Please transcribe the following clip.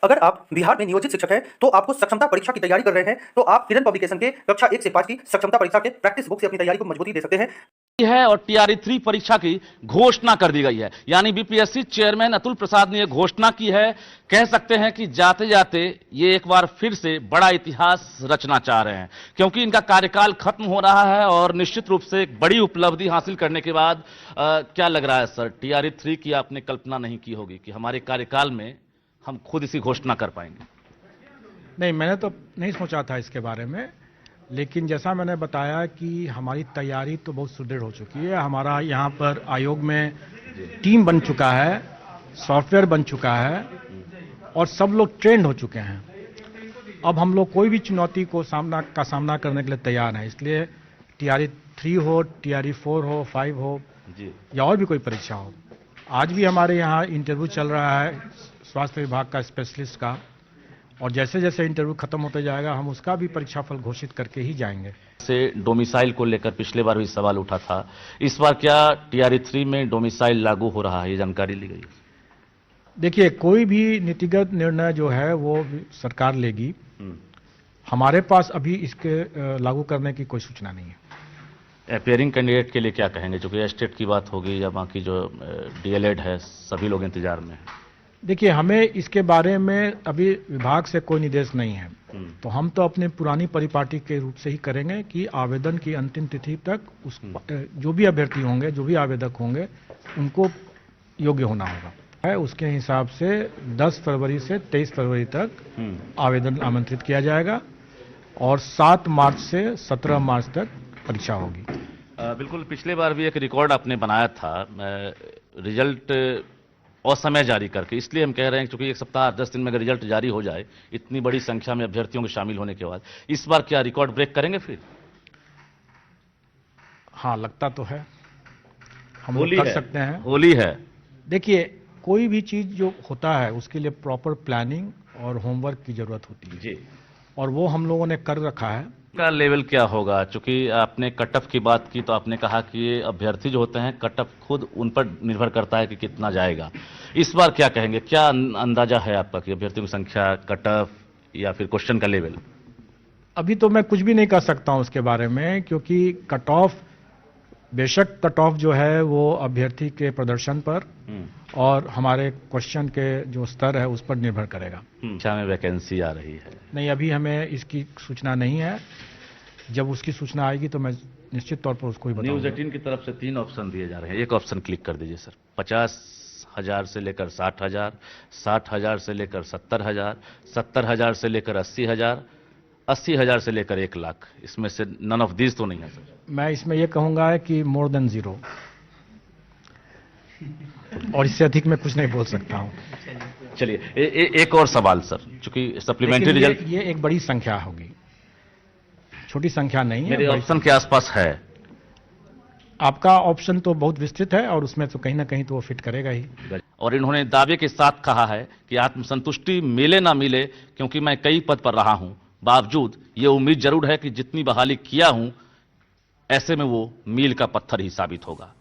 अगर आप बिहार में नियोजित शिक्षक हैं तो आपको सक्षमता परीक्षा की तैयारी कर रहे हैं तो आप किरण पब्लिकेशन के कक्षा 1 से 5 की सक्षमता परीक्षा के प्रैक्टिस बुक से अपनी तैयारी को मजबूती दे सकते हैं। है और टीआरई 3 परीक्षा की घोषणा कर दी गई है। यानी बीपीएससी चेयरमैन अतुल प्रसाद ने यह घोषणा की है। कह सकते हैं कि जाते जाते ये एक बार फिर से बड़ा इतिहास रचना चाह रहे हैं, क्योंकि इनका कार्यकाल खत्म हो रहा है और निश्चित रूप से एक बड़ी उपलब्धि हासिल करने के बाद क्या लग रहा है सर, टीआरई 3 की आपने कल्पना नहीं की होगी कि हमारे कार्यकाल में हम खुद इसी घोषणा कर पाएंगे? नहीं, मैंने तो नहीं सोचा था इसके बारे में, लेकिन जैसा मैंने बताया कि हमारी तैयारी तो बहुत सुदृढ़ हो चुकी है। हमारा यहाँ पर आयोग में टीम बन चुका है, सॉफ्टवेयर बन चुका है और सब लोग ट्रेंड हो चुके हैं। अब हम लोग कोई भी चुनौती को सामना करने के लिए तैयार हैं। इसलिए टीआरई 3 हो, टीआरई 4 हो, 5 हो जी, या और भी कोई परीक्षा हो। आज भी हमारे यहाँ इंटरव्यू चल रहा है स्वास्थ्य विभाग का स्पेशलिस्ट का, और जैसे जैसे इंटरव्यू खत्म होते जाएगा हम उसका भी परीक्षाफल घोषित करके ही जाएंगे। से डोमिसाइल को लेकर पिछले बार भी सवाल उठा था, इस बार क्या टीआरई 3 में डोमिसाइल लागू हो रहा है, ये जानकारी ली गई? देखिए, कोई भी नीतिगत निर्णय जो है वो सरकार लेगी। हमारे पास अभी इसके लागू करने की कोई सूचना नहीं है। अपेयरिंग कैंडिडेट के लिए क्या कहेंगे, जो कि एस्टेट की बात होगी या बाकी जो डीएलएड है, सभी लोग इंतजार में हैं? देखिए, हमें इसके बारे में अभी विभाग से कोई निर्देश नहीं है, तो हम तो अपने पुरानी परिपाटी के रूप से ही करेंगे कि आवेदन की अंतिम तिथि तक उस जो भी अभ्यर्थी होंगे, जो भी आवेदक होंगे, उनको योग्य होना होगा। उसके हिसाब से 10 फरवरी से 23 फरवरी तक आवेदन आमंत्रित किया जाएगा और 7 मार्च से 17 मार्च तक परीक्षा होगी। बिल्कुल, पिछले बार भी एक रिकॉर्ड आपने बनाया था रिजल्ट असमय जारी करके, इसलिए हम कह रहे हैं क्योंकि 1 सप्ताह 10 दिन में अगर रिजल्ट जारी हो जाए इतनी बड़ी संख्या में अभ्यर्थियों के शामिल होने के बाद, इस बार क्या रिकॉर्ड ब्रेक करेंगे फिर? हाँ, लगता तो है, हम लोग कर सकते हैं। होली है। देखिए, कोई भी चीज जो होता है उसके लिए प्रॉपर प्लानिंग और होमवर्क की जरूरत होती है जी, और वो हम लोगों ने कर रखा है। का लेवल क्या होगा? चूंकि आपने कट ऑफ की बात की तो आपने कहा कि ये अभ्यर्थी जो होते हैं कट ऑफ खुद उन पर निर्भर करता है कि कितना जाएगा। इस बार क्या कहेंगे, क्या अंदाजा है आपका कि अभ्यर्थियों की संख्या, कट ऑफ या फिर क्वेश्चन का लेवल? अभी तो मैं कुछ भी नहीं कर सकता हूं उसके बारे में, क्योंकि कट ऑफ, बेशक कट ऑफ जो है वो अभ्यर्थी के प्रदर्शन पर और हमारे क्वेश्चन के जो स्तर है उस पर निर्भर करेगा। क्या में वैकेंसी आ रही है? नहीं, अभी हमें इसकी सूचना नहीं है। जब उसकी सूचना आएगी तो मैं निश्चित तौर पर उसको ही बताऊंगा। न्यूज़ 18 की तरफ से 3 ऑप्शन दिए जा रहे हैं, एक ऑप्शन क्लिक कर दीजिए सर। 50,000 से लेकर 60,000, 60,000 से लेकर 70,000, 70,000 से लेकर 80,000, 80,000 से लेकर 1 लाख। इसमें से नन ऑफ दीज तो नहीं है सर? मैं इसमें यह कहूंगा कि मोर देन 0, और इससे अधिक मैं कुछ नहीं बोल सकता हूं। चलिए एक और सवाल सर, चूंकि सप्लीमेंट्री रिजल्ट ये एक बड़ी संख्या होगी, छोटी संख्या नहीं है। मेरे ऑप्शन के आसपास है। आपका ऑप्शन तो बहुत विस्तृत है और उसमें तो कहीं ना कहीं तो वो फिट करेगा ही। और इन्होंने दावे के साथ कहा है कि आत्मसंतुष्टि मिले ना मिले, क्योंकि मैं कई पद पर रहा हूं, बावजूद ये उम्मीद जरूर है कि जितनी बहाली किया हूं ऐसे में वो मील का पत्थर ही साबित होगा।